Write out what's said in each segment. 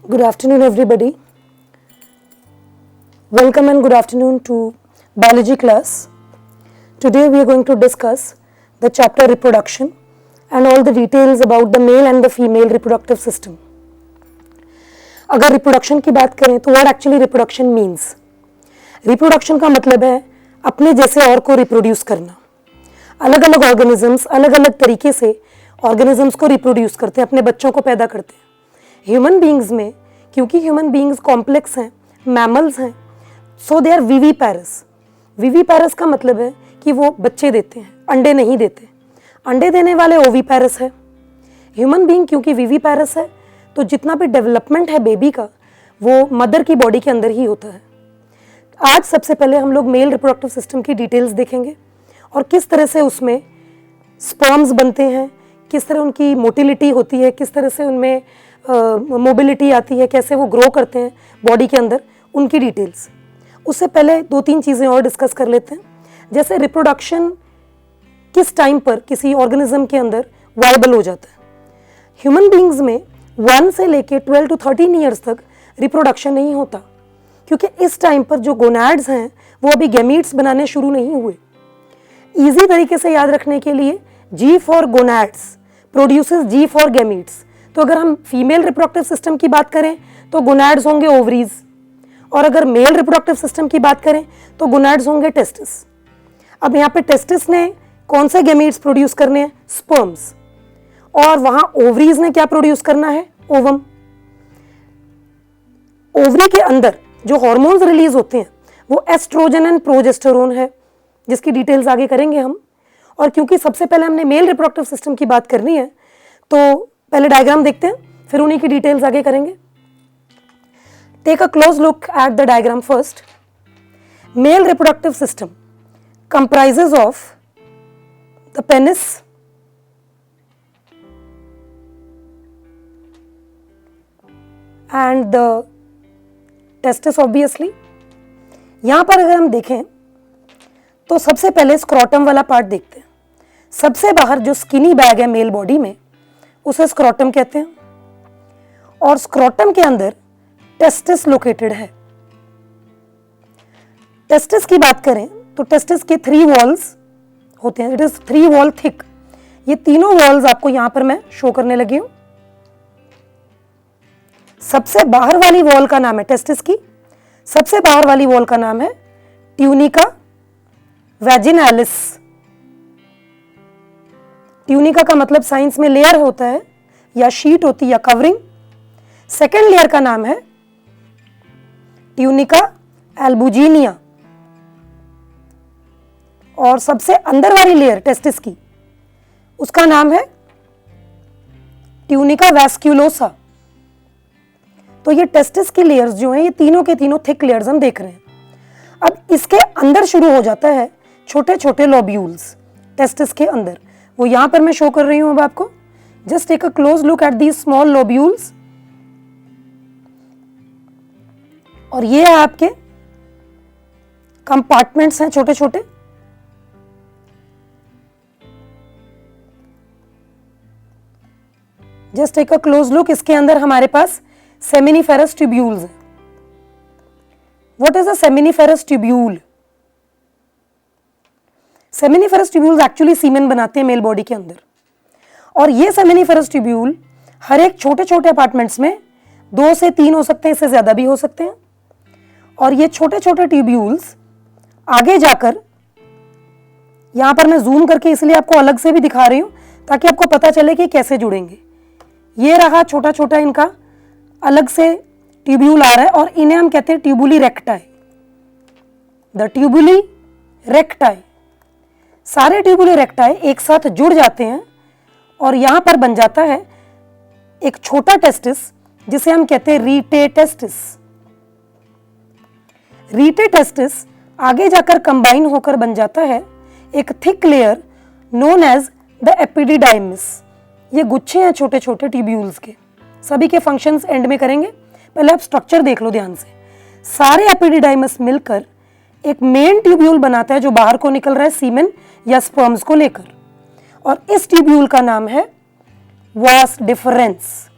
Good afternoon, everybody. Welcome and good afternoon to biology class. Today we are going to discuss the chapter reproduction and all the details about the male and the female reproductive system. अगर reproduction की बात करें तो what actually reproduction means? Reproduction का मतलब है अपने जैसे और को रिप्रोड्यूस करना. अलग अलग ऑर्गेनिजम्स अलग अलग तरीके से ऑर्गेनिजम्स को रिप्रोड्यूस करते हैं, अपने बच्चों को पैदा करते हैं. ह्यूमन बींग्स में, क्योंकि ह्यूमन बींग्स कॉम्प्लेक्स हैं, मैमल्स हैं, सो दे आर विविपैरस. विविपैरस का मतलब है कि वो बच्चे देते हैं, अंडे नहीं देते. अंडे देने वाले ओविपैरस है. ह्यूमन बींग क्योंकि विविपैरस है तो जितना भी डेवलपमेंट है बेबी का वो मदर की बॉडी के अंदर ही होता है. आज सबसे पहले हम लोग मेल रिप्रोडक्टिव सिस्टम की डिटेल्स देखेंगे और किस तरह से उसमें स्पर्म्स बनते हैं, किस तरह उनकी मोटिलिटी होती है, किस तरह से उनमें मोबिलिटी आती है, कैसे वो ग्रो करते हैं बॉडी के अंदर, उनकी डिटेल्स. उससे पहले दो तीन चीज़ें और डिस्कस कर लेते हैं. जैसे रिप्रोडक्शन किस टाइम पर किसी ऑर्गेनिज्म के अंदर वायबल हो जाता है. ह्यूमन बींग्स में 1 से लेके 12 to 13 ईयर्स तक रिप्रोडक्शन नहीं होता, क्योंकि इस टाइम पर जो गोनैड्स हैं वो अभी गैमीट्स बनाने शुरू नहीं हुए. ईजी तरीके से याद रखने के लिए G for gonads produces G for gametes. तो अगर हम फीमेल रिप्रोडक्टिव सिस्टम की बात करें तो गोनैड्स होंगे ओवरीज, और अगर मेल रिप्रोडक्टिव सिस्टम की बात करें तो गोनैड्स होंगे टेस्टिस. अब यहाँ पे टेस्टिस ने कौन से गैमीट्स प्रोड्यूस करने हैं? स्पर्म्स. और वहाँ ओवरीज ने क्या प्रोड्यूस करना है? ओवम. ओवरी के अंदर जो हार्मोन्स रिलीज होते हैं वो एस्ट्रोजन एंड प्रोजेस्टेरोन है, जिसकी डिटेल्स आगे करेंगे हम. और क्योंकि सबसे पहले हमने मेल रिप्रोडक्टिव सिस्टम की बात करनी है तो पहले डायग्राम देखते हैं, फिर उन्हीं की डिटेल्स आगे करेंगे. Take a close look at the diagram first. Male reproductive system comprises of the penis, and the testis obviously. यहाँ पर अगर हम देखें तो सबसे पहले स्क्रोटम वाला पार्ट देखते हैं. सबसे बाहर जो स्किनी बैग है मेल बॉडी में उसे स्क्रोटम कहते हैं, और स्क्रोटम के अंदर टेस्टिस लोकेटेड है. टेस्टिस की बात करें तो टेस्टिस के 3 वॉल्स होते हैं. It is 3 wall thick. ये तीनों वॉल्स आपको यहां पर मैं शो करने लगी हूं. सबसे बाहर वाली वॉल का नाम है टेस्टिस की, सबसे बाहर वाली वॉल का नाम है ट्यूनिका वैजिनालिस. ट्यूनिका का मतलब साइंस में लेयर होता है या शीट होती है या कवरिंग. सेकेंड लेयर का नाम है ट्यूनिका एल्बुजिनिया, और सबसे अंदर वाली लेयर टेस्टिस की उसका नाम है ट्यूनिका वैस्क्यूलोसा. तो ये टेस्टिस की लेयर्स जो हैं ये तीनों के तीनों थिक लेयर्स हम देख रहे हैं. अब इसके अंदर शुरू हो जाता है छोटे छोटे लोब्यूल्स टेस्टिस के अंदर. वो यहां पर मैं शो कर रही हूं अब आपको. Just take a close look at these small lobules. और ये आपके कंपार्टमेंट्स हैं छोटे छोटे. Just take a close look. इसके अंदर हमारे पास सेमिनिफेरस ट्यूब्यूल्स हैं. What is a seminiferous tubule? Seminiferous tubules actually semen बनाते हैं मेल बॉडी के अंदर, और ये सेमिनिफेरस ट्यूब्यूल हर एक छोटे छोटे अपार्टमेंट्स में 2 से 3 हो सकते हैं, इससे ज्यादा भी हो सकते हैं. और ये छोटे छोटे ट्यूब्यूल्स आगे जाकर, यहां पर मैं जूम करके इसलिए आपको अलग से भी दिखा रही हूं ताकि आपको पता चले कि कैसे जुड़ेंगे. ये रहा छोटा छोटा इनका अलग से ट्यूब्यूल आ रहा है, और इन्हें हम कहते हैं tubuli recti. The tubuli recti. सारे ट्यूबुली रेक्टाई एक साथ जुड़ जाते हैं और यहां पर बन जाता है एक छोटा टेस्टिस जिसे हम कहते हैं रीटे टेस्टिस. रीटे टेस्टिस आगे जाकर कंबाइन होकर बन जाता है एक thick layer known as the epididymis. ये गुच्छे हैं छोटे छोटे ट्यूब्यूल्स के. सभी के फंक्शंस एंड में करेंगे, पहले आप स्ट्रक्चर देख लो ध्यान से. सारे एपिडिडाइमिस मिलकर एक मेन ट्यूब्यूल बनाता है जो बाहर को निकल रहा है सीमेन या स्पर्म्स को लेकर, और इस ट्यूब्यूल का नाम है vas deferens.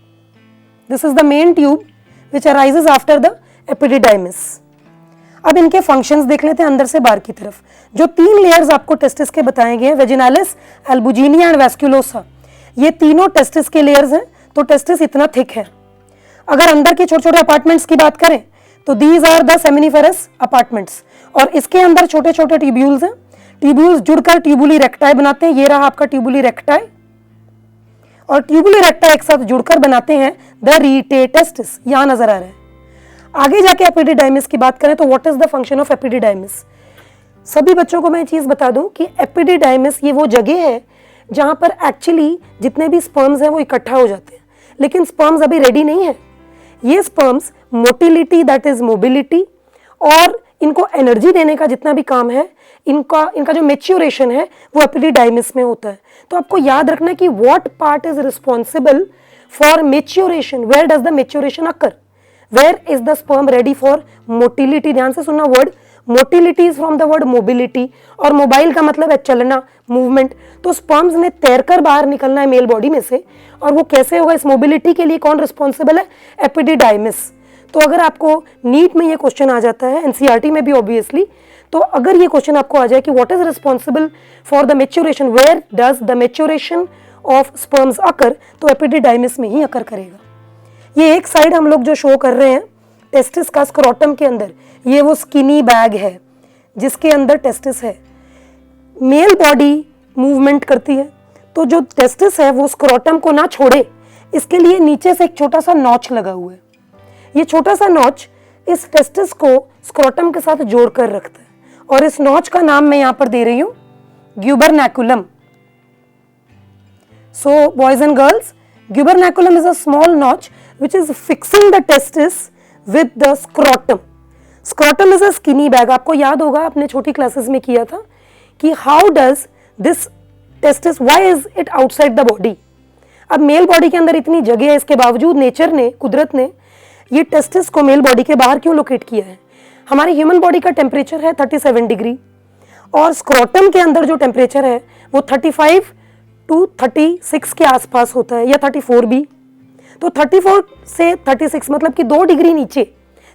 This is the main tube which arises after the epididymis. अब इनके फंक्शंस देख लेते हैं अंदर से बाहर की तरफ। जो 3 लेयर्स आपको टेस्टिस के बताए गए हैं, वेजिनालिस, एल्बुजिनिया एंड वैस्कुलोसा, ये तीनों टेस्टिस के लेयर्स हैं। तो टेस्टिस इतना थिक है। अगर अंदर के छोटे छोटे अपार्टमेंट्स की बात करें तो these are the seminiferous apartments, और इसके अंदर छोटे छोटे ट्यूब्यूल्स हैं। ट्यूब्यूल्स जुड़कर ट्यूबुली रेक्टाई बनाते हैं। ये रहा आपका ट्यूबुली रेक्टाई, और ट्यूबुली रेक्टाई एक साथ जुड़कर बनाते हैं द रीटे टेस्टिस। यहां नजर आ रहा है। आगे जाके एपिडिडाइमिस की बात करें तो what is the function of epididymis. सभी बच्चों को मैं चीज बता दूं कि एपिडिडाइमिस ये वो जगह है जहां पर एक्चुअली जितने भी स्पर्म्स हैं वो इकट्ठा हो जाते हैं, लेकिन स्पर्म्स अभी रेडी नहीं है। ये sperms motility, that is mobility, और इनको एनर्जी देने का जितना भी काम है, इनका जो मेच्योरेशन है वो एपिडिडाइमिस में होता है। तो आपको याद रखना है कि what part is responsible for maturation, where does the maturation occur, where is the sperm ready for motility. ध्यान से सुनना, word motility is from the word mobility, और मोबाइल का मतलब है चलना, मूवमेंट। तो स्पर्म्स ने तैरकर बाहर निकलना है मेल बॉडी में से, और वो कैसे होगा, इस मोबिलिटी के लिए कौन रिस्पॉन्सिबल है, एपिडिडाइमिस। तो अगर आपको नीट में ये क्वेश्चन आ जाता है, एनसीईआरटी में भी ऑब्वियसली, तो अगर ये क्वेश्चन आपको आ जाए कि what is responsible for the maturation, where does the maturation of sperms occur, तो एपिडिडाइमिस में ही अकर करेगा। ये एक साइड हम लोग जो शो कर रहे हैं टेस्टिस का स्क्रोटम के अंदर, ये वो स्किनी बैग है जिसके अंदर टेस्टिस है। मेल बॉडी मूवमेंट करती है, तो जो टेस्टिस है वो स्क्रोटम को ना छोड़े, इसके लिए नीचे से एक छोटा सा नॉच लगा हुआ है। ये छोटा सा नॉच इस टेस्टिस को स्क्रोटम के साथ जोड़कर रखता है, और इस नॉच का नाम मैं यहां पर दे रही हूं gubernaculum. So boys and girls, gubernaculum is a small notch which is fixing the testis with the scrotum. Scrotum is a skinny bag. आपको याद होगा, आपने छोटी क्लासेस में किया था कि how does this testis, why is it outside the body? अब मेल बॉडी के अंदर इतनी जगह है, इसके बावजूद नेचर ने, कुदरत ने ये टेस्टिस को मेल बॉडी के बाहर क्यों लोकेट किया है। हमारी ह्यूमन बॉडी का टेम्परेचर है 37 डिग्री, और स्क्रोटम के अंदर जो टेम्परेचर है वो 35 to 36 के आसपास होता है, या 34 भी। तो 34 से 36 मतलब कि 2 डिग्री नीचे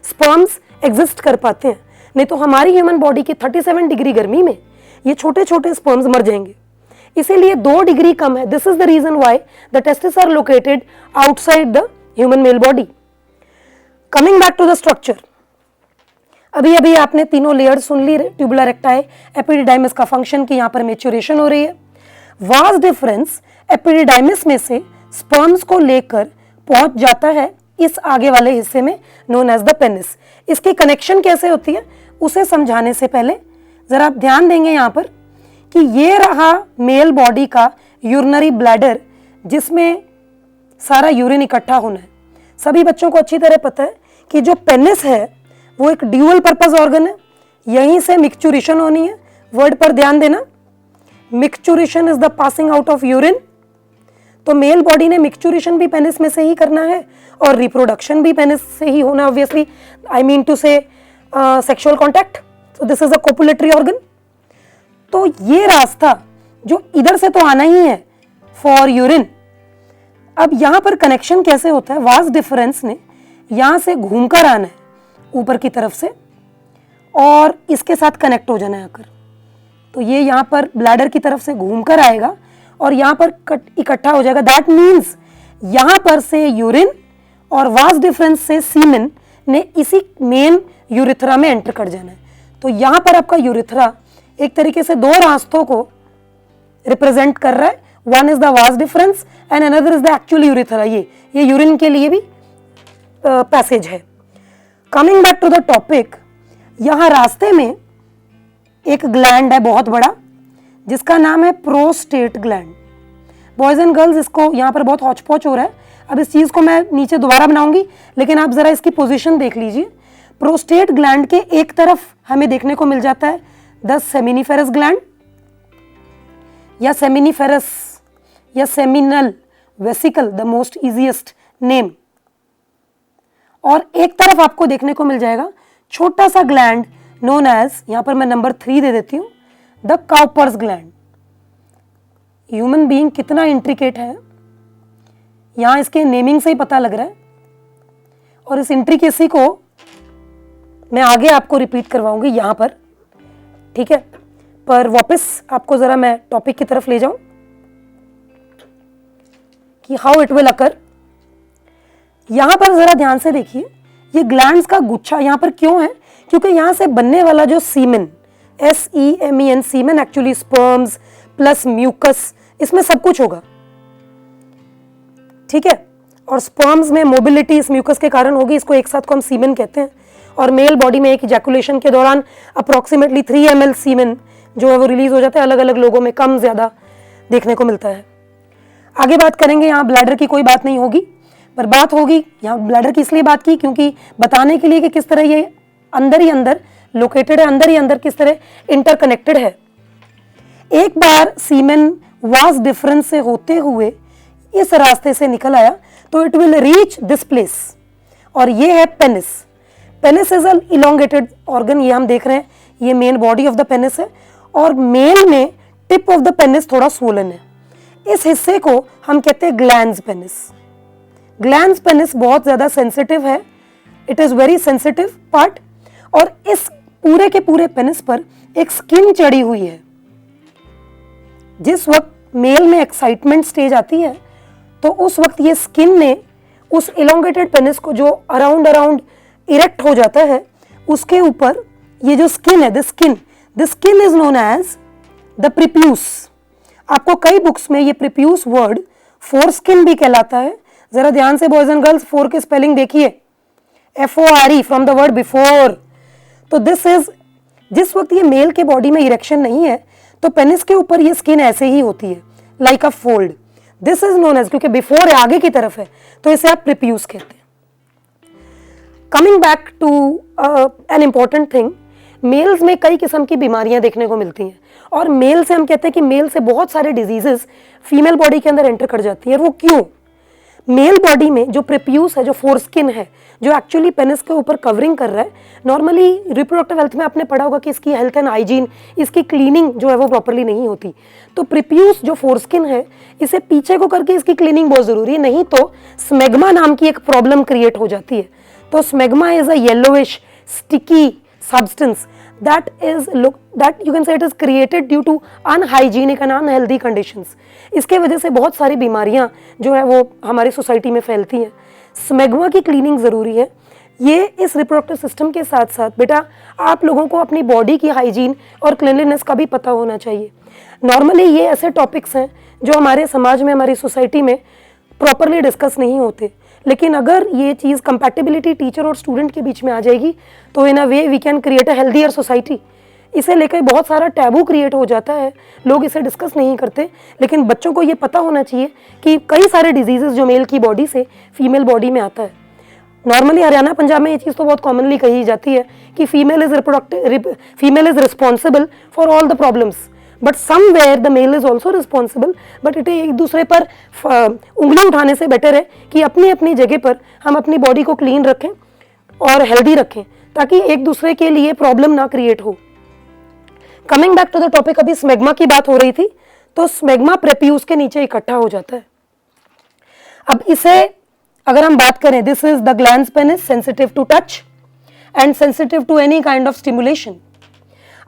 स्पर्म्स एग्जिस्ट कर पाते हैं, नहीं तो हमारी ह्यूमन बॉडी की 37 डिग्री गर्मी में ये छोटे छोटे स्पर्म्स मर जाएंगे। इसीलिए 2 डिग्री कम है। This is the reason why the testis are located outside the human male body. Coming back to the structure, अभी अभी आपने तीनों लेयर सुन ली, ट्यूबुलर रेक्टाई, एपिडिडाइमिस का फंक्शन कि यहाँ पर मेच्योरेशन हो रही है। वास्ट डिफरेंस एपिडिडाइमिस में से स्पर्म्स को लेकर पहुंच जाता है इस आगे वाले हिस्से में नोन एज द पेनिस। इसकी कनेक्शन कैसे होती है उसे समझाने से पहले जरा आप ध्यान देंगे यहाँ पर कि ये रहा मेल बॉडी का यूरिनरी ब्लैडर, जिसमें सारा यूरिन इकट्ठा होना है। सभी बच्चों को अच्छी तरह पता है कि जो पेनिस है वो एक ड्यूअल पर्पस ऑर्गन है, यहीं से मिक्चुरेशन होनी है। वर्ड पर ध्यान देना, micturition is the passing out of urine. तो मेल बॉडी ने मिक्चुरेशन भी पेनिस में से ही करना है, और रिप्रोडक्शन भी पेनिस से ही होना, ऑब्वियसली, आई मीन टू से sexual contact. So this is a copulatory organ. तो ये रास्ता जो इधर से तो आना ही है फॉर यूरिन, अब यहां पर कनेक्शन कैसे होता है, वास्ट डिफरेंस ने यहां से घूमकर आना है ऊपर की तरफ से, और इसके साथ कनेक्ट हो जाना है आकर। तो ये यहां पर ब्लैडर की तरफ से घूमकर आएगा और यहां पर इकट्ठा हो जाएगा। दैट मीन्स यहां पर से यूरिन और वास्ट डिफरेंस से सीमेन ने इसी मेन यूरिथ्रा में एंटर कर जाना है। तो यहां पर आपका यूरिथ्रा एक तरीके से 2 रास्तों को रिप्रेजेंट कर रहा है। One is the vas deferens and another is the actual urethra. ये यूरिन के लिए भी पैसेज है। Coming back to the topic, यहां रास्ते में एक ग्लैंड है बहुत बड़ा जिसका नाम है prostate gland. Boys and girls, इसको यहाँ पर बहुत हौच पौच हो रहा है, अब इस चीज को मैं नीचे दोबारा बनाऊंगी, लेकिन आप जरा इसकी पोजीशन देख लीजिए। प्रोस्टेट ग्लैंड के एक तरफ हमें देखने को मिल जाता है द सेमिनिफेरस ग्लैंड या सेमिनिफेरस या seminal vesicle, the most easiest name, और एक तरफ आपको देखने को मिल जाएगा छोटा सा ग्लैंड नोन एज, यहां पर मैं नंबर 3 दे देती हूं, the Cowper's gland. Human being कितना इंट्रिकेट है, यहां इसके नेमिंग से ही पता लग रहा है। और इस इंट्रिकेसी को मैं आगे आपको रिपीट करवाऊंगी यहां पर, ठीक है। पर वापस आपको जरा मैं टॉपिक की तरफ ले जाऊं कि हाउ इट विल अकर। यहां पर जरा ध्यान से देखिए, ये ग्लैंड्स का गुच्छा यहां पर क्यों है, क्योंकि यहां से बनने वाला जो सीमेन, SEMEN, सीमेन एक्चुअली स्पर्म्स प्लस म्यूकस, इसमें सब कुछ होगा, ठीक है। और स्पर्म्स में मोबिलिटी इस म्यूकस के कारण होगी, इसको एक साथ को हम सीमेन कहते हैं। और मेल बॉडी में एक इजैकुलेशन के दौरान अप्रोक्सीमेटली 3 ml सीमेन जो है वो रिलीज हो जाता है, अलग अलग लोगों में कम ज्यादा देखने को मिलता है। आगे बात करेंगे, यहाँ ब्लैडर की कोई बात नहीं होगी, पर बात होगी यहाँ ब्लैडर की इसलिए बात की क्योंकि बताने के लिए कि किस तरह ये अंदर ही अंदर लोकेटेड है, अंदर ही अंदर किस तरह इंटरकनेक्टेड है। एक बार सीमेन वास डिफरेंस से होते हुए इस रास्ते से निकल आया तो it will reach this place, और ये है penis. Penis is an elongated organ, ये हम देख रहे हैं, ये main body of the penis है, और मेल में टिप ऑफ द पेनिस थोड़ा स्वोलन है। इस हिस्से को हम कहते हैं ग्लैंड्स पेनिस। ग्लैंड्स पेनिस बहुत ज्यादा सेंसिटिव है, it is very sensitive part, और इस पूरे के पूरे पेनिस पर एक स्किन चढ़ी हुई है। जिस वक्त मेल में एक्साइटमेंट स्टेज आती है तो उस वक्त ये स्किन ने उस इलोंगेटेड पेनिस को जो अराउंड इरेक्ट हो जाता है, उसके ऊपर ये जो स्किन है, this skin is known as the prepuce. आपको कई बुक्स में ये प्रिप्यूस वर्ड फोर स्किन भी कहलाता है। जरा ध्यान से बॉयज एंड गर्ल्स फोर की स्पेलिंग देखिए, FORE from the word before. तो दिस इज, जिस वक्त ये मेल के बॉडी में इरेक्शन नहीं है तो पेनिस के ऊपर ये स्किन ऐसे ही होती है, like a fold. This is known as, क्योंकि बिफोर है, आगे की तरफ है, तो इसे आप प्रिप्यूस कहते हैं। Coming back to an important thing, males में कई किस्म की बीमारियां देखने को मिलती हैं, और मेल से हम कहते हैं कि मेल से बहुत सारे डिजीजेस फीमेल बॉडी के अंदर एंटर कर जाती है। वो क्यों? मेल बॉडी में जो प्रिप्यूस है, जो फोरस्किन है, जो एक्चुअली पेनिस के ऊपर कवरिंग कर रहा है, नॉर्मली रिप्रोडक्टिव हेल्थ में आपने पढ़ा होगा कि इसकी हेल्थ एंड हाइजीन, इसकी क्लीनिंग जो है वो प्रॉपरली नहीं होती। तो प्रिप्यूस जो फोरस्किन है, इसे पीछे को करके इसकी क्लीनिंग बहुत जरूरी है, नहीं तो स्मेग्मा नाम की एक प्रॉब्लम क्रिएट हो जाती है। तो smegma is a yellowish sticky substance that you can say it is created due to unhygienic and unhealthy conditions। इसके वजह से बहुत सारी बीमारियां जो है वो हमारी सोसाइटी में फैलती हैं। स्मेग्मा की क्लीनिंग ज़रूरी है। ये इस रिप्रोडक्टिव सिस्टम के साथ साथ बेटा आप लोगों को अपनी बॉडी की हाइजीन और क्लीनलीनेस का भी पता होना चाहिए। नॉर्मली ये ऐसे टॉपिक्स हैं जो हमारे समाज में, हमारी सोसाइटी में प्रॉपरली डिस्कस नहीं होते, लेकिन अगर ये चीज़ कंपैटिबिलिटी टीचर और स्टूडेंट के बीच में आ जाएगी तो in a way we can create a healthier society. इसे लेकर बहुत सारा टैबू क्रिएट हो जाता है, लोग इसे डिस्कस नहीं करते, लेकिन बच्चों को ये पता होना चाहिए कि कई सारे डिजीजेस जो मेल की बॉडी से फीमेल बॉडी में आता है। नॉर्मली हरियाणा पंजाब में ये चीज़ तो बहुत कॉमनली कही जाती है कि female is responsible for all the problems, but somewhere the male is also responsible. But it एक दूसरे पर उंगली उठाने से बेटर है कि अपनी अपनी जगह पर हम अपनी बॉडी को क्लीन रखें और हेल्दी रखें, ताकि एक दूसरे के लिए प्रॉब्लम ना क्रिएट हो। Coming back to the topic, अभी स्मेग्मा की बात हो रही थी, तो स्मेग्मा प्रेप्यूस के नीचे इकट्ठा हो जाता है। अब इसे अगर हम बात करें, this is the glans penis, sensitive to touch and sensitive to any kind of stimulation.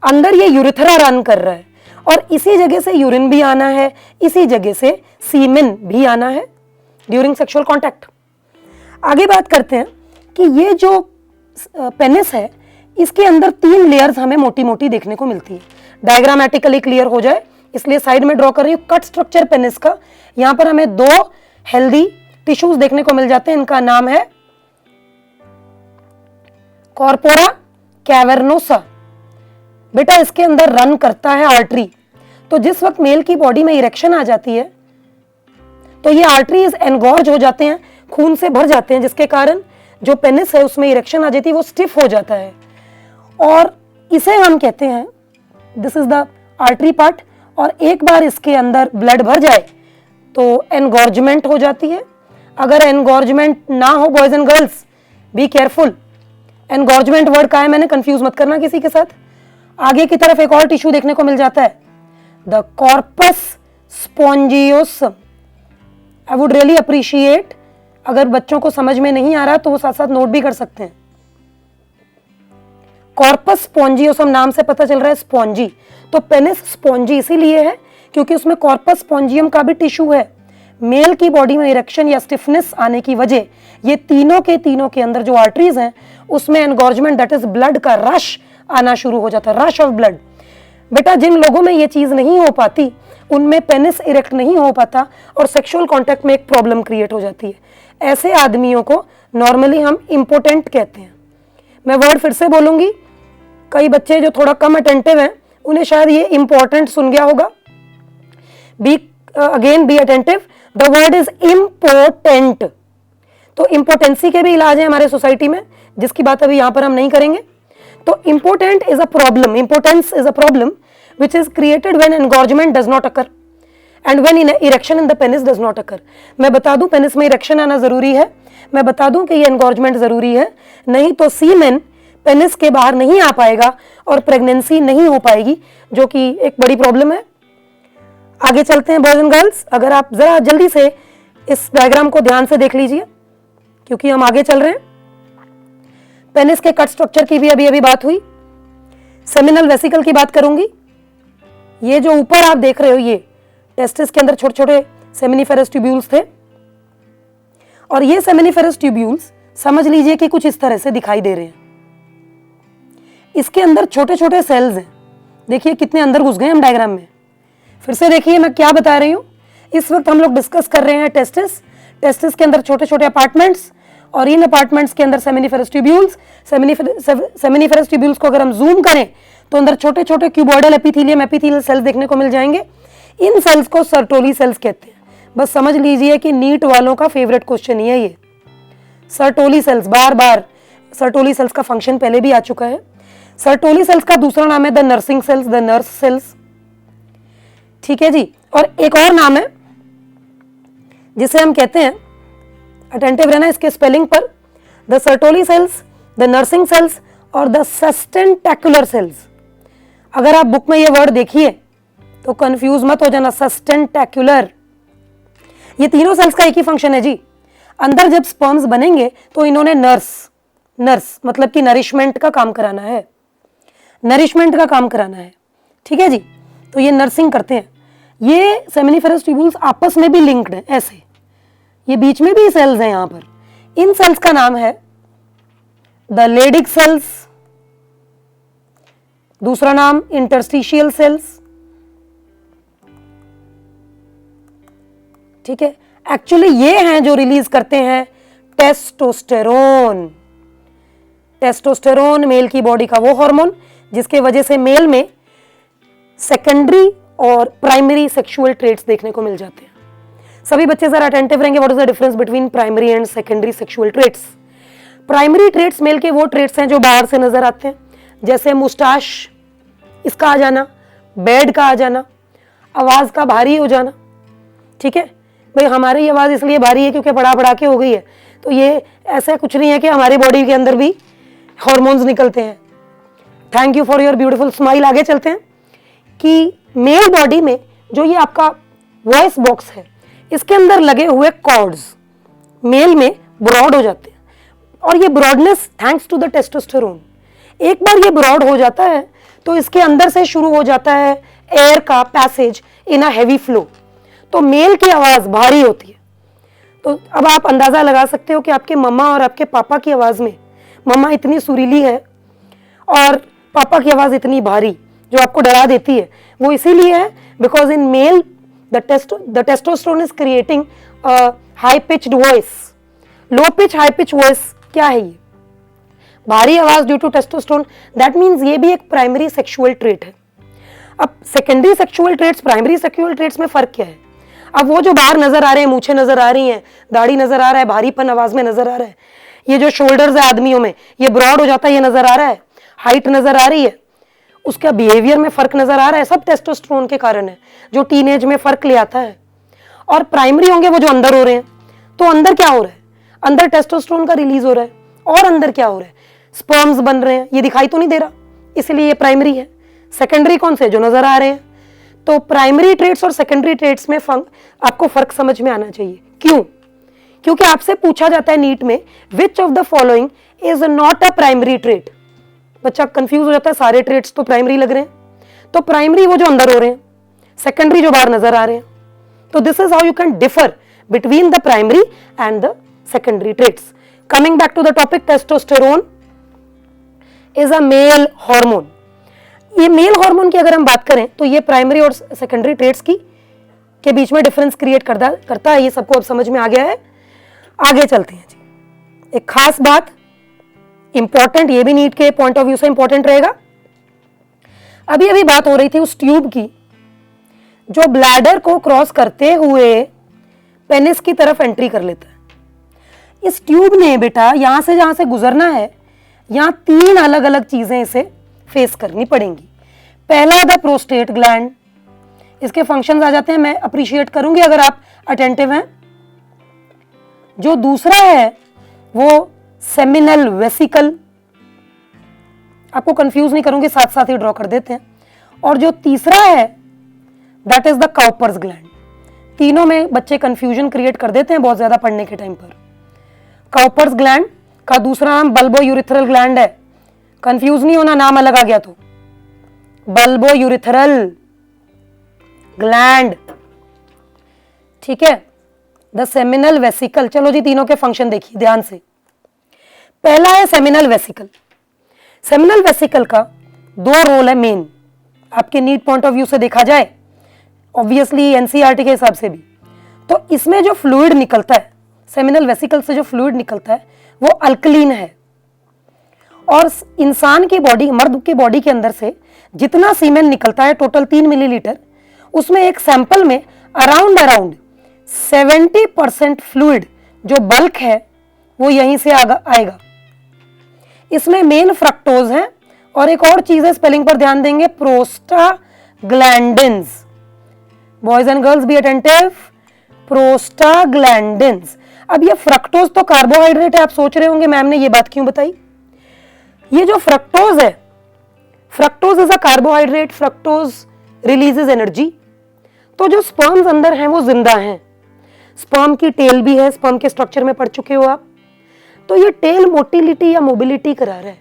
अंदर ये यूरिथ्रा रन कर रहा है और इसी जगह से यूरिन भी आना है, इसी जगह से सीमेन भी आना है ड्यूरिंग सेक्सुअल कॉन्टैक्ट। आगे बात करते हैं कि ये जो पेनिस है, इसके अंदर 3 लेयर्स हमें मोटी मोटी देखने को मिलती है। डायग्रामेटिकली क्लियर हो जाए इसलिए साइड में ड्रॉ कर रही हूँ। कट स्ट्रक्चर पेनिस का, यहाँ पर हमें 2 हेल्दी टिश्यूज देखने को मिल जाते हैं। इनका नाम है कॉर्पोरा कैवर्नोसा। बेटा इसके अंदर रन करता है आर्टरी। तो जिस वक्त मेल की बॉडी में इरेक्शन आ जाती है तो ये आर्टरीज एनगॉर्ज हो जाते हैं, खून से भर जाते हैं, जिसके कारण जो पेनिस है उसमें इरेक्शन आ जाती है, वो स्टिफ हो जाता है और इसे हम कहते हैं, this is the artery part. और एक बार इसके अंदर ब्लड भर जाए तो एनगॉर्जमेंट हो जाती है। अगर एनगॉर्जमेंट ना हो, boys and girls be careful, engorgement word का है, मैंने कंफ्यूज मत करना किसी के साथ। आगे की तरफ एक और टिश्यू देखने को मिल जाता है, the corpus spongiosum. I would really appreciate अगर बच्चों को समझ में नहीं आ रहा तो वो साथ साथ नोट भी कर सकते हैं। कॉर्पस स्पॉन्जियोसम नाम से पता चल रहा है स्पॉन्जी, तो पेनिस स्पॉन्जी इसीलिए है क्योंकि उसमें कॉर्पस स्पॉन्जियम का भी टिश्यू है। मेल की बॉडी में इरेक्शन या स्टिफनेस आने की वजह ये तीनों के अंदर जो आर्टरीज हैं उसमें एनगॉर्जमेंट दैट इज ब्लड का रश आना शुरू हो जाता है, रश ऑफ ब्लड। बेटा जिन लोगों में ये चीज नहीं हो पाती उनमें पेनिस इरेक्ट नहीं हो पाता और सेक्सुअल कांटेक्ट में एक प्रॉब्लम क्रिएट हो जाती है। ऐसे आदमियों को नॉर्मली हम इम्पोर्टेंट कहते हैं। मैं वर्ड फिर से बोलूंगी, कई बच्चे जो थोड़ा कम अटेंटिव हैं उन्हें शायद ये इंपॉर्टेंट सुन गया होगा। Be attentive, the word is important. तो इम्पोर्टेंसी के भी इलाज है हमारे सोसाइटी में, जिसकी बात अभी यहां पर हम नहीं करेंगे। तो important is a problem, importance is a problem which is created when engorgement does not occur and when erection in the penis does not occur। मैं बता दूं पेनिस में इरेक्शन आना जरूरी है, मैं बता दूं कि ये एनगॉर्जमेंट जरूरी है, नहीं तो सीमेन पेनिस के बाहर नहीं आ पाएगा और प्रेगनेंसी नहीं हो पाएगी, जो कि एक बड़ी प्रॉब्लम है। आगे चलते हैं बॉयज एंड गर्ल्स। अगर आप जरा जल्दी से इस डायग्राम को ध्यान से देख लीजिए क्योंकि हम आगे चल रहे हैं। पेनिस के कट स्ट्रक्चर की भी अभी बात हुई। सेमिनल वेसिकल की बात करूंगी। ये जो ऊपर आप देख रहे हो ये टेस्टिस के अंदर छोटे छोटे सेमिनिफेरस ट्यूब्यूल्स थे और ये सेमिनिफेरस ट्यूब्यूल्स समझ लीजिए कि कुछ इस तरह से दिखाई दे रहे हैं। इसके अंदर छोटे छोटे सेल्स हैं, देखिए कितने अंदर घुस गए हम डायग्राम में। फिर से देखिए मैं क्या बता रही हूं। इस वक्त हम लोग डिस्कस कर रहे हैं टेस्टिस। टेस्टिस के अंदर छोटे छोटे अपार्टमेंट्स और इन अपार्टमेंट्स के अंदर सेमिनिफेरस ट्यूब्यूल्स। सेमिनिफेरस ट्यूब्यूल्स को अगर हम जूम करें तो अंदर छोटे छोटे क्यूबॉइडल एपिथेलियल सेल्स देखने को मिल जाएंगे। इन सेल्स को सर्टोली सेल्स कहते हैं। बस समझ लीजिए कि नीट वालों का फेवरेट क्वेश्चन ही है ये सर्टोली सेल्स। बार बार सर्टोली सेल्स का फंक्शन पहले भी आ चुका है। सर्टोली सेल्स का दूसरा नाम है the nursing cells, the nurse cells. ठीक है जी। और एक और नाम है जिसे हम कहते हैं, अटेंटिव रहना इसके स्पेलिंग पर, the Sertoli cells, the nursing cells और द सस्टेंटेकुलर सेल्स। अगर आप बुक में ये वर्ड देखिए तो कंफ्यूज मत हो जाना, सस्टेंटेकुलर। ये तीनों सेल्स का एक ही फंक्शन है जी। अंदर जब स्पर्म्स बनेंगे तो इन्होंने नर्स मतलब कि नरिशमेंट का काम कराना है, नरिशमेंट का काम कराना है। ठीक है जी। तो ये नर्सिंग करते हैं। ये सेमिनिफेरस ट्यूब्यूल्स आपस में भी लिंक्ड हैं ऐसे, ये बीच में भी सेल्स हैं यहां पर। इन सेल्स का नाम है द लेडिक सेल्स, दूसरा नाम इंटरस्टिशियल सेल्स। ठीक है। एक्चुअली ये हैं जो रिलीज करते हैं टेस्टोस्टेरोन। टेस्टोस्टेरोन मेल की बॉडी का वो हार्मोन जिसके वजह से मेल में सेकेंडरी और प्राइमरी सेक्सुअल ट्रेट्स देखने को मिल जाते हैं। सभी बच्चे जरा अटेंटिव रहेंगे। What is the difference between primary and secondary sexual traits? Primary traits male के वो ट्रेट्स हैं जो बाहर से नजर आते हैं, जैसे मुस्टाश इसका आ जाना, बेड का आ जाना, आवाज का भारी हो जाना। ठीक है भाई, हमारी आवाज इसलिए भारी है क्योंकि पढ़ा के हो गई है, तो ये ऐसा कुछ नहीं है कि हमारी बॉडी के अंदर भी हॉर्मोन्स निकलते हैं। Thank you for your beautiful smile. आगे चलते हैं कि मेल बॉडी में जो ये आपका वॉइस बॉक्स है इसके अंदर लगे हुए कॉर्ड्स मेल में ब्रॉड हो जाते हैं और ये broadness thanks to the testosterone. एक बार ये ब्रॉड हो जाता है तो इसके अंदर से शुरू हो जाता है एयर का passage in a heavy flow, तो मेल की आवाज भारी होती है। तो अब आप अंदाजा लगा सकते हो कि आपके मम्मा और आपके पापा की आवाज में, मम्मा इतनी सुरीली है और पापा की आवाज इतनी भारी जो आपको डरा देती है, वो इसीलिए है because in male the testosterone is creating high pitched voice. Low pitch high pitch voice क्या है? ये भारी आवाज due to testosterone. That means ये भी एक प्राइमरी सेक्सुअल ट्रेट है। अब secondary sexual traits primary sexual traits में फर्क क्या है? अब वो जो बाहर नजर आ रहे हैं, मूछें नजर आ रही हैं, दाढ़ी नजर आ रहा है, भारीपन आवाज में नजर आ रहा है, ये जो शोल्डर्स है आदमियों में ये ब्रॉड हो जाता है, ये नजर आ रहा है, हाइट नजर आ रही है, उसका बिहेवियर में फर्क नजर आ रहा है, सब टेस्टोस्टेरोन के कारण है जो टीनेज में फर्क ले आता है। और प्राइमरी होंगे वो जो अंदर हो रहे हैं, तो अंदर क्या हो रहा है? अंदर टेस्टोस्टेरोन का रिलीज हो रहा है और अंदर क्या हो रहा है? स्पर्म्स बन रहे हैं, ये दिखाई तो नहीं दे रहा, इसलिए ये प्राइमरी है। सेकेंडरी कौन से? जो नजर आ रहे हैं। तो प्राइमरी ट्रेट्स और सेकेंडरी ट्रेट्स में आपको फर्क समझ में आना चाहिए। क्यों? क्योंकि आपसे पूछा जाता है नीट में which of the following is not a primary trait. बच्चा कंफ्यूज हो जाता है, सारे ट्रेट्स तो प्राइमरी लग रहे हैं, तो प्राइमरी वो जो अंदर हो रहे हैं, सेकेंडरी जो बाहर नजर आ रहे हैं। तो this is how you can differ between the primary and the secondary traits. Coming back to the topic, testosterone is a male hormone. ये मेल हार्मोन की अगर हम बात करें तो ये प्राइमरी और सेकेंडरी ट्रेट्स की के बीच में डिफरेंस क्रिएट करता है। ये सबको अब समझ में आ गया है। आगे चलते हैं जी। एक खास बात इंपॉर्टेंट, ये भी नीट के पॉइंट ऑफ व्यू से इंपॉर्टेंट रहेगा। अभी अभी बात हो रही थी उस ट्यूब की जो ब्लैडर को क्रॉस करते हुए पेनिस की तरफ एंट्री कर लेता है। इस ट्यूब ने बेटा यहां से जहां से गुजरना है, यहां 3 अलग अलग चीजें इसे फेस करनी पड़ेंगी। पहला द प्रोस्टेट ग्लैंड, इसके फंक्शंस आ जाते हैं, मैं अप्रिशिएट करूंगी अगर आप अटेंटिव हैं। जो दूसरा है वो सेमिनल वेसिकल, आपको कंफ्यूज नहीं करूंगी, साथ साथ ही ड्रॉ कर देते हैं। और जो तीसरा है that is the Cowper's gland. तीनों में बच्चे कंफ्यूजन क्रिएट कर देते हैं बहुत ज्यादा पढ़ने के टाइम पर। काउपर्स ग्लैंड का दूसरा नाम बल्बो यूरिथरल ग्लैंड है, कंफ्यूज नहीं होना, नाम अलग आ गया तो। बल्बो यूरिथरल ग्लैंड, ठीक है। द सेमिनल वेसिकल, चलो जी तीनों के फंक्शन देखिए ध्यान से। पहला है सेमिनल वेसिकल। सेमिनल वेसिकल का 2 रोल है मेन, आपके नीट पॉइंट ऑफ व्यू से देखा जाए, ऑब्वियसली एनसीईआरटी के हिसाब से भी। तो इसमें जो फ्लूइड निकलता है, सेमिनल वेसिकल से जो फ्लूइड निकलता है वो अल्कलीन है। और इंसान की बॉडी, मर्द की बॉडी के अंदर से जितना सीमेन निकलता है टोटल 3 मिलीलीटर, उसमें एक सैंपल में अराउंड 70% फ्लूइड जो बल्क है वो यहीं से आएगा। इसमें मेन फ्रक्टोज है और एक और चीज है, स्पेलिंग पर ध्यान देंगे, prostaglandins. Boys and girls be attentive, prostaglandins. अब ये फ्रक्टोज तो कार्बोहाइड्रेट है, आप सोच रहे होंगे मैम ने ये बात क्यों बताई। ये जो फ्रक्टोज है, fructose is a carbohydrate, fructose releases energy. तो जो स्पर्म्स अंदर हैं वो जिंदा हैं। स्पर्म की टेल भी है, स्पर्म के स्ट्रक्चर में पढ़ चुके हो आप। तो ये टेल मोटिलिटी या मोबिलिटी करा रहा है,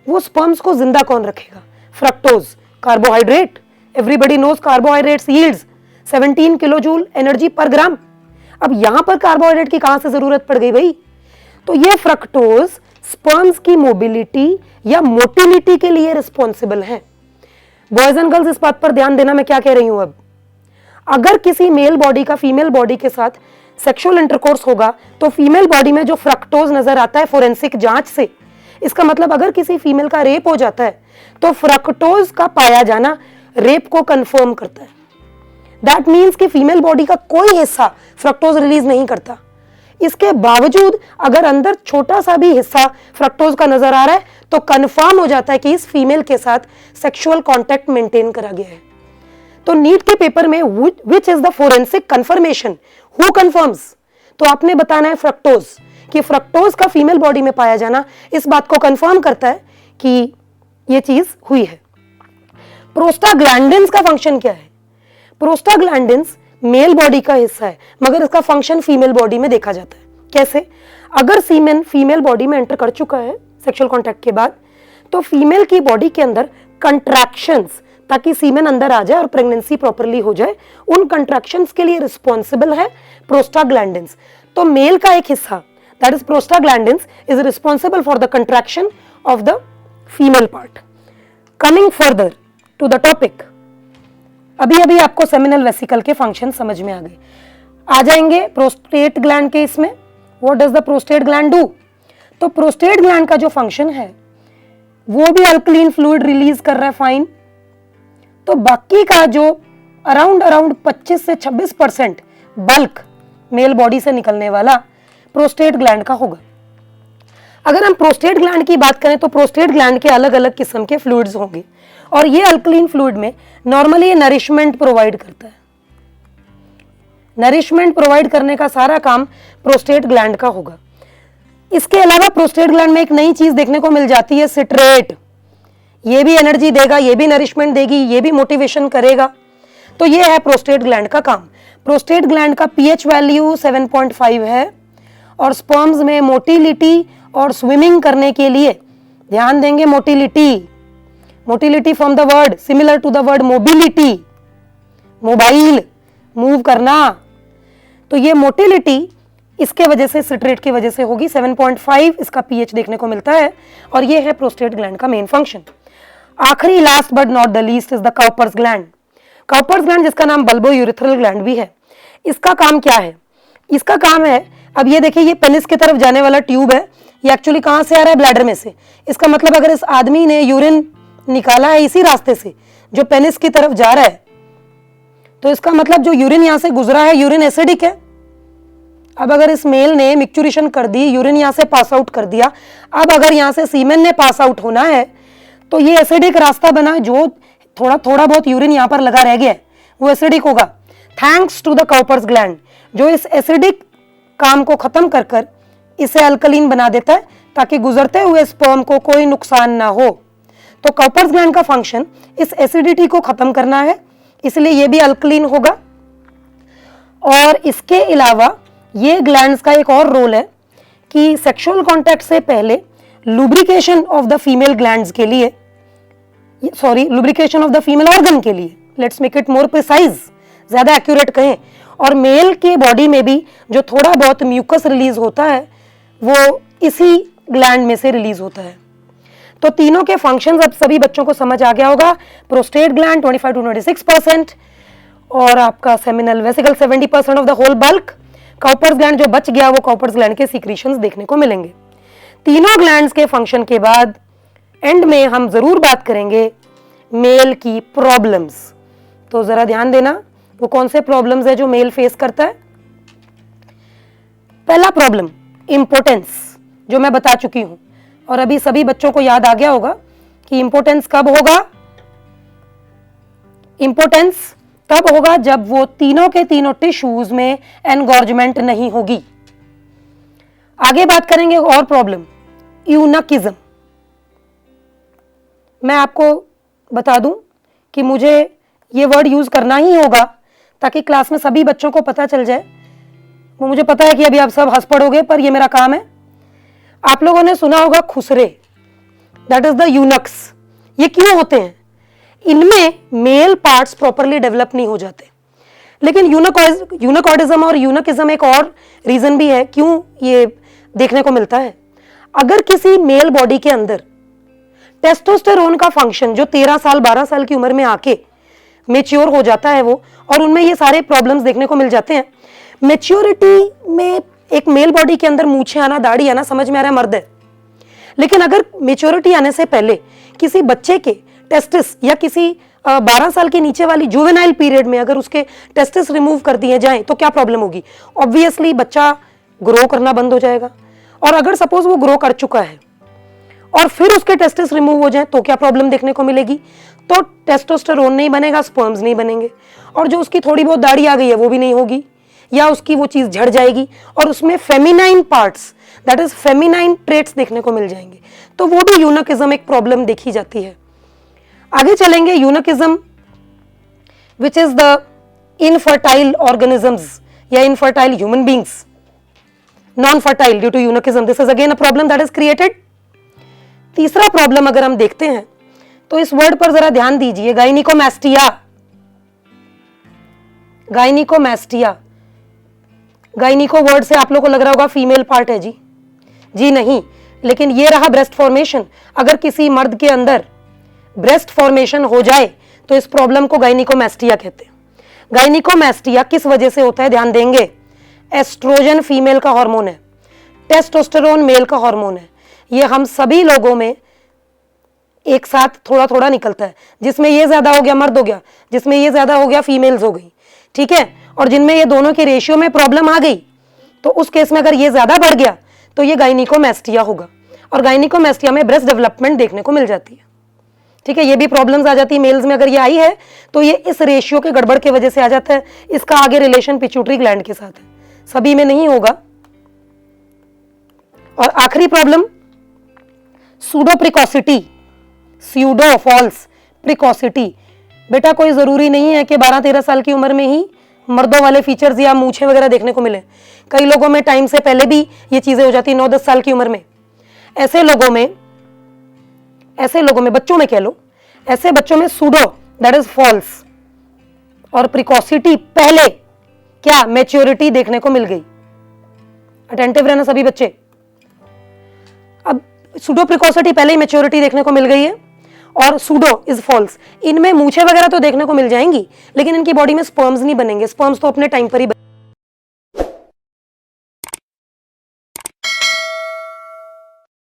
वो स्पर्म्स को जिंदा कौन रखेगा? Fructose, carbohydrate. Everybody knows carbohydrates yields 17 kilojoule energy per gram. अब यहां पर कार्बोहाइड्रेट की कहां से जरूरत पड़ गई भाई? तो ये फ्रक्टोज स्पर्म्स की मोबिलिटी या मोटिलिटी के लिए रिस्पॉन्सिबल है। बॉयज एंड गर्ल्स इस बात पर ध्यान देना मैं क्या कह रही हूं। अब अगर किसी मेल बॉडी का फीमेल बॉडी के साथ सेक्सुअल इंटरकोर्स होगा तो फीमेल बॉडी में जो फ्रक्टोज नजर आता है फोरेंसिक जांच से, इसका मतलब अगर किसी फीमेल का रेप हो जाता है तो फ्रक्टोज का पाया जाना रेप को कंफर्म करता है। दैट मीन्स कि फीमेल बॉडी का कोई हिस्सा फ्रक्टोज रिलीज नहीं करता। इसके बावजूद अगर अंदर छोटा सा भी हिस्सा फ्रक्टोज का नजर आ रहा है तो कंफर्म हो जाता है कि इस फीमेल के साथ सेक्सुअल कांटेक्ट मेंटेन करा गया है। तो नीट के पेपर में विच is the forensic confirmation, who confirms, तो आपने बताना है फ्रक्टोज, कि फ्रक्टोज का फीमेल बॉडी में पाया जाना इस बात को कंफर्म करता है कि यह चीज हुई है। प्रोस्टाग्लैंडिन्स का फंक्शन क्या है? प्रोस्टाग्लैंडिन्स मेल बॉडी का हिस्सा है मगर इसका फंक्शन फीमेल बॉडी में देखा जाता है। कैसे? अगर सीमेन फीमेल बॉडी में एंटर कर चुका है सेक्सुअल कांटेक्ट के बाद, तो फीमेल की बॉडी के अंदर कंट्रैक्शंस, ताकि सीमेन अंदर आ जाए और प्रेगनेंसी प्रॉपर्ली हो जाए, उन कंट्रैक्शंस के लिए रिस्पॉन्सिबल है प्रोस्टाग्लैंडिन्स। तो मेल का एक हिस्सा that is prostaglandins is responsible for the contraction of the female part. Coming further to the topic, अभी अभी आपको सेमिनल वेसिकल के फंक्शन समझ में आ गए। आ जाएंगे प्रोस्टेट ग्लैंड के इसमें। What does the prostate gland do? तो प्रोस्टेट ग्लैंड का जो फंक्शन है वो भी अल्कलीन फ्लूइड रिलीज कर रहा है, फाइन। तो बाकी का जो अराउंड 25 से 26% बल्क मेल बॉडी से निकलने वाला प्रोस्टेट ग्लैंड का होगा। अगर हम प्रोस्टेट ग्लैंड की बात करें तो प्रोस्टेट ग्लैंड के अलग अलग किस्म के फ्लूइड्स होंगे और ये अल्कलीन फ्लूइड में नॉर्मली ये नरिशमेंट प्रोवाइड करता है। नरिशमेंट प्रोवाइड करने का सारा काम प्रोस्टेट ग्लैंड का होगा। इसके अलावा प्रोस्टेट ग्लैंड में एक नई चीज देखने को मिल जाती है, सिट्रेट। ये भी एनर्जी देगा, ये भी नरिशमेंट देगी, ये भी मोटिवेशन करेगा। तो ये है प्रोस्टेट ग्लैंड का काम। प्रोस्टेट ग्लैंड का पीएच वैल्यू 7.5 है और स्पर्म्स में मोटिलिटी और स्विमिंग करने के लिए, ध्यान देंगे, motility, motility from the word similar to the word mobility, mobile, move करना। तो ये मोटिलिटी इसके वजह से, सिट्रेट की वजह से होगी। 7.5 इसका पीएच देखने को मिलता है और ये है प्रोस्टेट ग्लैंड का मेन फंक्शन। आखिरी, last but not the least, is the Cowper's gland. Cowper's gland, जिसका नाम बल्बो यूरिथ्रल ग्लैंड भी है, इसका काम क्या है? इसका काम है, अब ये देखिए, ये पेनिस की तरफ जाने वाला ट्यूब है, ये एक्चुअली कहां से आ रहा है? ब्लैडर में से। इसका मतलब अगर इस आदमी ने यूरिन निकाला है इसी रास्ते से जो पेनिस की तरफ जा रहा है, तो इसका मतलब जो यूरिन यहां से गुजरा है, यूरिन एसिडिक है। अब अगर इस मेल ने मिक्चुरेशन कर दी, यूरिन यहां से पास आउट कर दिया, अब अगर यहां से सीमेन ने पास आउट होना है तो ये एसिडिक रास्ता बना, जो थोड़ा थोड़ा बहुत यूरिन यहां पर लगा रह गया है वो एसिडिक होगा, thanks to the Cowper's gland, जो इस एसिडिक काम को खत्म कर कर इसे अल्कलीन बना देता है ताकि गुजरते हुए स्पर्म को कोई नुकसान ना हो। तो काउपर्स ग्लैंड का फंक्शन इस एसिडिटी को खत्म करना है, इसलिए ये भी अल्कलीन होगा। और इसके अलावा ये ग्लैंड्स का एक और रोल है कि सेक्सुअल कॉन्टैक्ट से पहले lubrication of the female glands के लिए, sorry, lubrication of the female organ के लिए, let's make it more precise, ज्यादा एक्यूरेट कहें, और मेल के बॉडी में भी जो थोड़ा बहुत म्यूकस रिलीज होता है वो इसी ग्लैंड में से रिलीज होता है। तो तीनों के फंक्शंस अब सभी बच्चों को समझ आ गया होगा। प्रोस्टेट ग्लैंड 25 to 26% और आपका seminal vesicle 70% of the whole bulk. Cowper's gland जो बच गया वो काउपर्स ग्लैंड के सीक्रेशंस देखने को मिलेंगे। तीनों ग्लैंड्स के फंक्शन के बाद एंड में हम जरूर बात करेंगे मेल की प्रॉब्लम्स। तो जरा ध्यान देना, वो कौन से प्रॉब्लम्स है जो मेल फेस करता है। पहला प्रॉब्लम इंपोर्टेंस, जो मैं बता चुकी हूं, और अभी सभी बच्चों को याद आ गया होगा कि इंपोर्टेंस कब होगा। इंपोर्टेंस तब होगा जब वो तीनों के तीनों टिश्यूज में एनगॉर्जमेंट नहीं होगी। आगे बात करेंगे और प्रॉब्लम, यूनकिज्म। मैं आपको बता दूं कि मुझे ये वर्ड यूज करना ही होगा ताकि क्लास में सभी बच्चों को पता चल जाए। वो मुझे पता है कि अभी आप सब हंस पड़ोगे, पर ये मेरा काम है। आप लोगों ने सुना होगा खुसरे, दैट इज द यूनक्स। ये क्यों होते हैं? इनमें मेल पार्ट्स प्रॉपरली डेवलप नहीं हो जाते। लेकिन यूनकॉर्डिज्म और यूनकिज्म एक और रीजन भी है क्यों ये देखने को मिलता है। अगर किसी मेल बॉडी के अंदर टेस्टोस्टेरोन का फंक्शन जो 13 साल 12 साल की उम्र में आके मेच्योर हो जाता है वो, और उनमें ये सारे प्रॉब्लम्स देखने को मिल जाते हैं। मेच्योरिटी में एक मेल बॉडी के अंदर मूछें आना, दाढ़ी आना समझ में आ रहा है मर्द है, लेकिन अगर मेच्योरिटी आने से पहले किसी बच्चे के टेस्टिस या किसी 12 साल के नीचे वाली जुवेनाइल पीरियड में अगर उसके टेस्टिस रिमूव कर दिए जाएं तो क्या प्रॉब्लम होगी? ऑब्वियसली बच्चा ग्रो करना बंद हो जाएगा। और अगर सपोज वो ग्रो कर चुका है और फिर उसके टेस्टिस रिमूव हो जाए तो क्या प्रॉब्लम देखने को मिलेगी? तो टेस्टोस्टेरोन नहीं बनेगा, स्पर्म्स नहीं बनेंगे, और जो उसकी थोड़ी बहुत दाढ़ी आ गई है वो भी नहीं होगी, या उसकी वो चीज झड़ जाएगी और उसमें feminine parts, that is feminine traits देखने को मिल जाएंगे। तो वो भी यूनकिज्म एक प्रॉब्लम देखी जाती है। आगे चलेंगे, eunuchism which is the infertile organisms या infertile human beings, non fertile due to eunuchism. This is again a problem that is created. तीसरा प्रॉब्लम अगर हम देखते हैं तो इस वर्ड पर जरा ध्यान दीजिए, गाइनिकोमैस्टिया। गाइनिकोमैस्टिया, गाइनिको वर्ड से आप लोगों को लग रहा होगा फीमेल पार्ट है जी, जी नहीं, लेकिन ये रहा ब्रेस्ट फॉर्मेशन। अगर किसी मर्द के अंदर ब्रेस्ट फॉर्मेशन हो जाए तो इस प्रॉब्लम को गाइनिकोमैस्टिया कहते हैं। गाइनिकोमैस्टिया किस वजह से होता है? ध्यान देंगे, एस्ट्रोजन फीमेल का हार्मोन है, टेस्टोस्टेरोन मेल का हार्मोन है। ये हम सभी लोगों में एक साथ थोड़ा थोड़ा निकलता है, जिसमें ये ज्यादा हो गया मर्द हो गया, जिसमें ये ज्यादा हो गया फीमेल्स हो गई, ठीक है। और जिनमें ये दोनों के रेशियो में प्रॉब्लम आ गई तो उस केस में अगर ये ज्यादा बढ़ गया तो ये गाइनिकोमैस्टिया होगा, और गाइनिकोमैस्टिया में ब्रेस्ट डेवलपमेंट देखने को मिल जाती है, ठीक है। ये भी प्रॉब्लम्स आ जाती है मेल्स में, अगर ये आई है तो ये इस रेशियो के गड़बड़ की वजह से आ जाता है। इसका आगे रिलेशन पिट्यूटरी ग्लैंड के साथ है, सभी में नहीं होगा। और आखिरी प्रॉब्लम सूडो प्रिकॉसिटी, स्यूडो फॉल्स प्रिकॉसिटी। बेटा कोई जरूरी नहीं है कि 12-13 साल की उम्र में ही मर्दों वाले फीचर्स या मूछें वगैरह देखने को मिले। कई लोगों में टाइम से पहले भी ये चीजें हो जाती है, 9-10 साल की उम्र में। ऐसे लोगों में बच्चों में कह लो, ऐसे बच्चों में सूडो दैट इज फॉल्स और प्रिकॉसिटी पहले क्या मैच्योरिटी देखने को मिल गई। अटेंटिव रहना सभी बच्चे। अब सूडो प्रिकॉसिटी पहले ही मैच्योरिटी देखने को मिल गई है और सूडो इज फॉल्स। इनमें मूछें वगैरह तो देखने को मिल जाएंगी, लेकिन इनकी बॉडी में स्पर्म्स नहीं बनेंगे। स्पर्म्स तो अपने टाइम पर ही